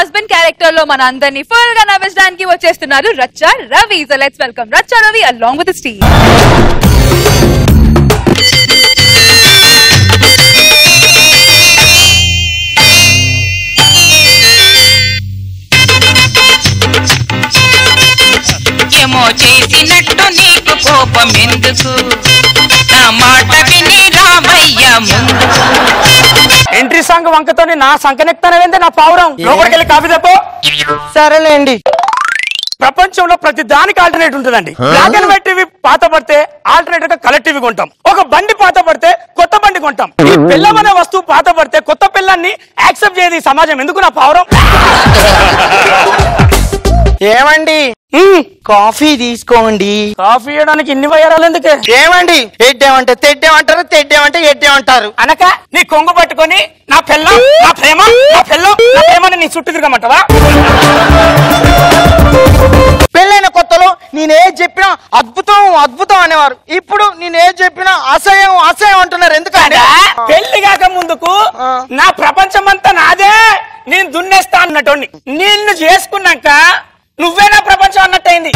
Husband character లో మన అందరినీ ఫుల్ గా నవ్వించడానికి వచ్చేస్తున్నారు రచ్చ రవి. సో లెట్స్ వెల్కమ్ రచ్చ Ravi along with the team. ఏమో చేసినట్టు నీకు కోపం ఎందుకు, నా మాట విని రామయ్య ముందుకు. ఎంట్రీ సాంగ్ వంకతోని నా సంకనెక్తానవేందే నా పావురం. లోపలికెళ్ళి కాఫీ తెప్పో. సరేలేండి. ప్రపంచంలో ప్రతి దానికి ఆల్టర్నేట్ ఉంటుందండి. బ్లాక్ అండ్ వైట్ టీవీ పాత పడితే ఆల్టర్నేట్ గా కలర్ టీవీ కొంటాం. ఒక బండి పాత పడితే కొత్త బండి కొంటాం. ఈ పిల్లం అనే వస్తువు పాత పడితే కొత్త పిల్లాన్ని యాక్సెప్ట్ చేయదు ఈ సమాజం. ఎందుకు నా పావురం? ఏమండి కాఫీ తీసుకోండి. కాఫీ ఇవ్వడానికి ఇన్ని వయ్యారాలు ఎందుకే? ఏమండి ఎడ్డేమంటే తెడ్డేమంటారు, తెడ్డేమంటే ఎడ్డేమంటారు. అనక నీ కొంగు పట్టుకొని నా పిల్లం నా ప్రేమ నా పిల్లం నా ప్రేమని నీ చుట్టూ తిరగమంటావా? పెళ్ళైన కొత్తలో నేనేది చెప్పినా అద్భుతం అద్భుతం అనేవారు. ఇప్పుడు నేనేది చెప్పినా అసహ్యం అసహ్యం అంటున్నారు. ఎందుకంటే పెళ్లి కాక ముందుకు నా ప్రపంచం అంతా నాదే, నేను దున్నేస్తా అన్నట్టు. నిన్ను చేసుకున్నాక నువ్వే నా ప్రపంచం అన్నట్టయింది.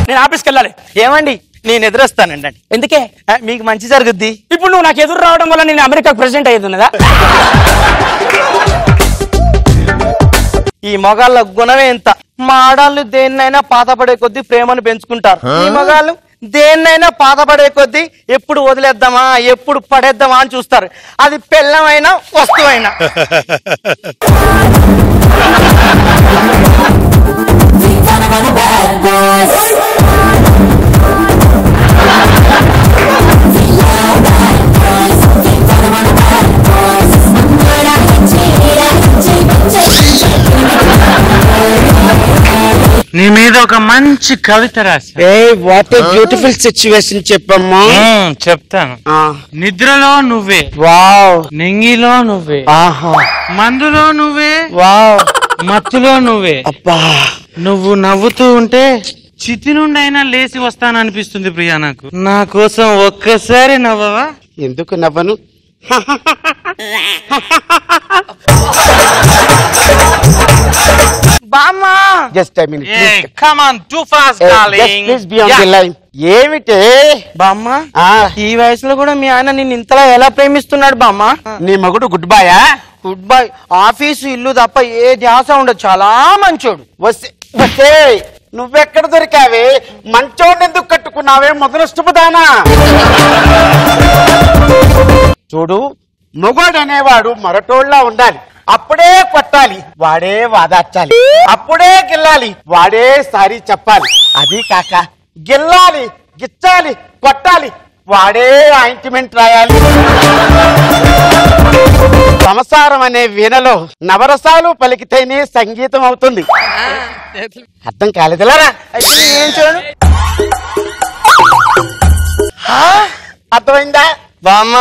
నేను ఆఫీస్కి వెళ్ళాలి. ఏమండి నేను ఎదురొస్తానండి. ఎందుకే? మీకు మంచి జరుగుద్ది. ఇప్పుడు నువ్వు నాకు ఎదురు రావడం వల్ల నేను అమెరికాకు ప్రెసిడెంట్ అయ్యేది. ఈ మగాళ్ళ గుణమే ఎంత. మా ఆడాళ్ళు దేన్నైనా పాతపడే కొద్దీ ప్రేమను పెంచుకుంటారు. ఈ మగాళ్ళు దేన్నైనా పాతపడే కొద్దీ ఎప్పుడు వదిలేద్దామా ఎప్పుడు పడేద్దామా అని చూస్తారు. అది పెళ్ళమైనా వస్తువైనా. నీ మీద ఒక మంచి కవిత రాసి. వాట్ ఏ బ్యూటిఫుల్ సిచ్యువేషన్ చెప్పమ్మా. చెప్తాను. నిద్రలో నువ్వే, వావ్. నింగిలో నువ్వే, ఆహా. మందులో నువ్వే, వావ్. మత్తులో నువ్వే. అబ్బా, నువ్వు నవ్వుతూ ఉంటే చితి నుండి అయినా లేచి వస్తాననిపిస్తుంది ప్రియా. నాకు నా కోసం ఒక్కసారి నవ్వవా? ఎందుకు నవ్వను? బామ్మా, just I mean come on too fast darling. Please be on the line. ఏమిటే బామ్మ, ఈ వయసులో కూడా మీ ఆయన నిన్ను ఇంతలా ఎలా ప్రేమిస్తున్నాడు బామ్మ? నీ మగుడు గుడ్ బాయా? Good boy. ఆఫీసు ఇల్లు తప్ప ఏ ధ్యాస ఉండదు. చాలా మంచోడు. వస్తే నువ్వెక్కడ దొరికావే? మంచోడిని ఎందుకు కట్టుకున్నావే మొదలష్టపుదానా? చూడు, మొగోడు అనేవాడు మరటోళ్ళ ఉండాలి. అప్పుడే కొట్టాలి, వాడే వాదార్చాలి. అప్పుడే గిల్లాలి, వాడే సారీ చెప్పాలి. అది కాక గిల్లాలి, గిచ్చాలి, కొట్టాలి, వాడే ఆయింట్మెంట్ రాయాలి. సంసారం అనే వీణలో నవరసాలు పలికితేనే సంగీతం అవుతుంది. అర్థం కాలేదులారా? ఏం చూడు, అర్థమైందా? బామ్మ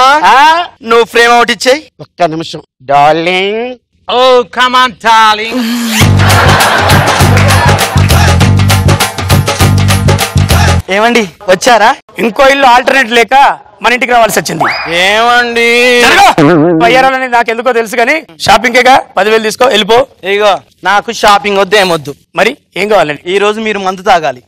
నువ్వు ఫ్రేమ్ అవుట్ ఇచ్చేయి. ఒక్క నిమిషం darling. Oh come on darling. ఏమండి వచ్చారా? ఇంకో ఇల్లు ఆల్టర్నేట్ లేక మన ఇంటికి రావాల్సి వచ్చింది. ఏమండి వయ్యారాలని నాకు ఎందుకో తెలుసు కానీ షాపింగ్కేగా 10,000 తీసుకో, వెళ్ళిపో. ఇగో నాకు షాపింగ్ వద్దు, ఏమొద్దు. మరి ఏం కావాలండి? ఈ రోజు మీరు మందు తాగాలి.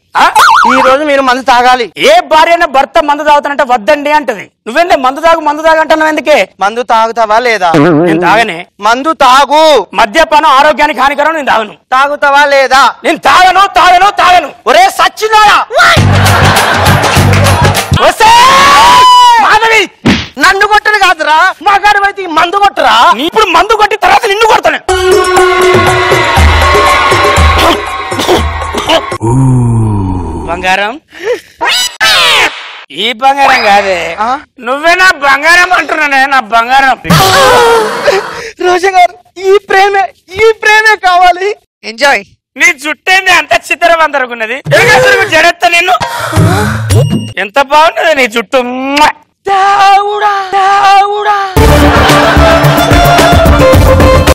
ఈ రోజు మీరు మందు తాగాలి. ఏ భార్య అయినా భర్త మందు తాగుతానంటే వద్దండి అంటది. నువ్వేంటే మందు తాగు అంటున్నావు ఎందుకే? మందు తాగుతావా లేదా? నేను తాగనే. మందు తాగు. మద్యపానం ఆరోగ్యానికి హానికరం. నేను తాగను. తాగుతావా లేదా? నేను తాగను. ఒరే సచ్చినాడా, మాధవి నన్ను కొట్టడు కాదురా, మగాడు అయితే మందు కొట్టరా. ఇప్పుడు మందు కొట్టి తర్వాత నిన్ను కొడతాను. బంగారం, ఈ బంగారం కాదే, నువ్వే నా బంగారం అంటున్నానే. నా బంగారం. రోజా గారు, ఈ ప్రేమే కావాలి. ఎంజాయ్. నీ జుట్టేంది అంత చిత్రవంతరకున్నది? జడెత్తా నిన్ను. ఎంత బాగున్నది నీ జుట్టు.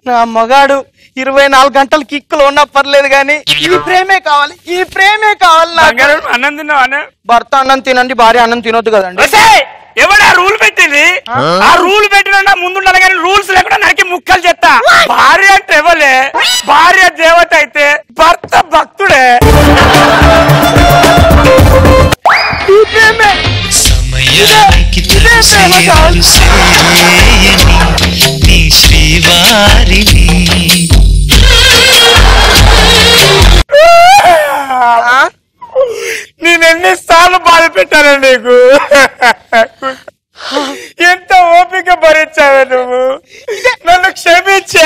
నా మగాడు 24 గంటలు కిక్కులు ఉన్నా పర్లేదు గాని ఈ ప్రేమే కావాలి. అన్నం తిన్నావా? భర్త అన్నం తినండి, భార్య అన్నం తినొద్దు కదండి. ఎవడా రూల్ పెట్టింది? ఆ రూల్ పెట్టిన ముందుండాలి కానీ రూల్స్ లేకుండా నరికి ముక్కలు చెత్తా. భార్య అంటే ఎవలే? భార్య దేవత అయితే భర్త భక్తుడే. సమయానికి నీ శ్రీవారిని నేను ఎన్నిసార్లు బాధ పెట్టాను నీకు? ఎంత ఓపిక భరించావే నువ్వు? నన్ను క్షమించే.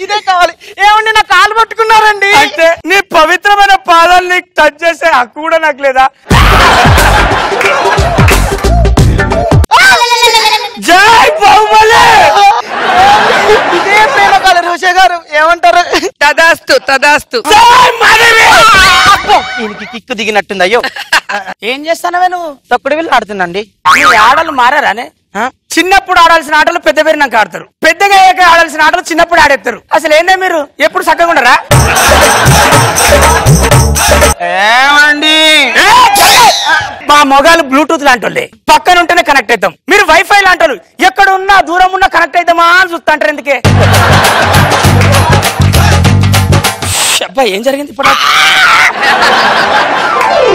ఇదే కావాలి. ఏమండి నా కాలు పట్టుకున్నారండి. అంటే నీ పవిత్రమైన పాదాలని టచ్ చేసే హక్కు కూడా నాకు లేదా? జై బాహుబలి. ఇదే ప్రేమ కాదు రోషే గారు, ఏమంటారు? తదాస్తు తదాస్తు. దీనికి కిక్కు దిగినట్టుంది. అయ్యో ఏం చేస్తానవే నువ్వు? తొక్కుడు వీళ్ళు ఆడుతుందండి. నీ ఆటలు మారారానే? చిన్నప్పుడు ఆడాల్సిన ఆటలు పెద్ద పెరినాక ఆడతారు, పెద్దగా అయ్యాక ఆడాల్సిన ఆటలు చిన్నప్పుడు ఆడేస్తారు. అసలు ఏందే మీరు ఎప్పుడు చక్కగా ఉండరా? ఏమండి మా మొగాలు బ్లూటూత్ లాంటి పక్కన ఉంటేనే కనెక్ట్ అవుతాం. మీరు వైఫై లాంటారు, ఎక్కడ ఉన్నా దూరం ఉన్నా కనెక్ట్ అవుతామా అని చూస్తా అంటారు. ఎందుకే అబ్బా ఏం జరిగింది ఇప్పుడు?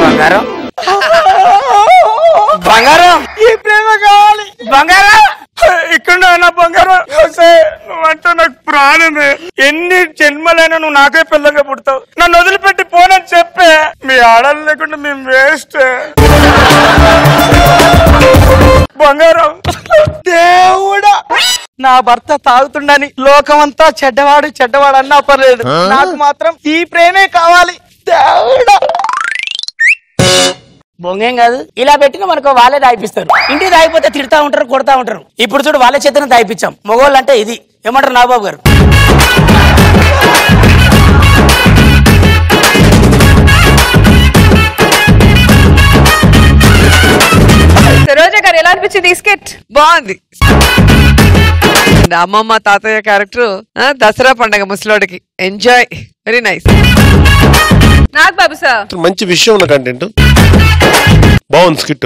బంగారం బంగారం ఈ ప్రేమ కావాలి. బంగారం ఇక్కడ నా బంగారం. నువ్వంటే నాకు ప్రాణమే. ఎన్ని జన్మలైనా నువ్వు నాకే పిల్లగా పుడతావు. నన్ను వదిలిపెట్టి పోనని చెప్పే. మీ ఆడలు లేకుండా మేము వేస్ట్. బంగారం దేవుడా, నా భర్త తాగుతుండని లోకమంతా చెడ్డవాడు చెడ్డవాడు అన్నా పర్లేదు, నాకు మాత్రం ఈ ప్రేమే కావాలి. దేవుడా. బొంగేం కాదు, ఇలా పెట్టిన మనకు వాళ్ళే దాయిపిస్తారు. ఇంటికి దాయిపోతే తిడతా ఉంటారు, కొడతా ఉంటారు. ఇప్పుడు చూడు వాళ్ళ చేతనే దాయిపించాం. మగవాళ్ళు అంటే ఇది. ఏమంటారు నాగబాబు గారు? సరోజ గారు ఎలా అనిపించింది ఈ స్కెచ్? బాగుంది. అమ్మమ్మ తాతయ్య క్యారెక్టర్ దసరా పండగ ముసలోడికి enjoy. Very nice. Nagababu sir మంచి విషయం ఉన్న కంటెంట్ బాగుంది స్కిట్.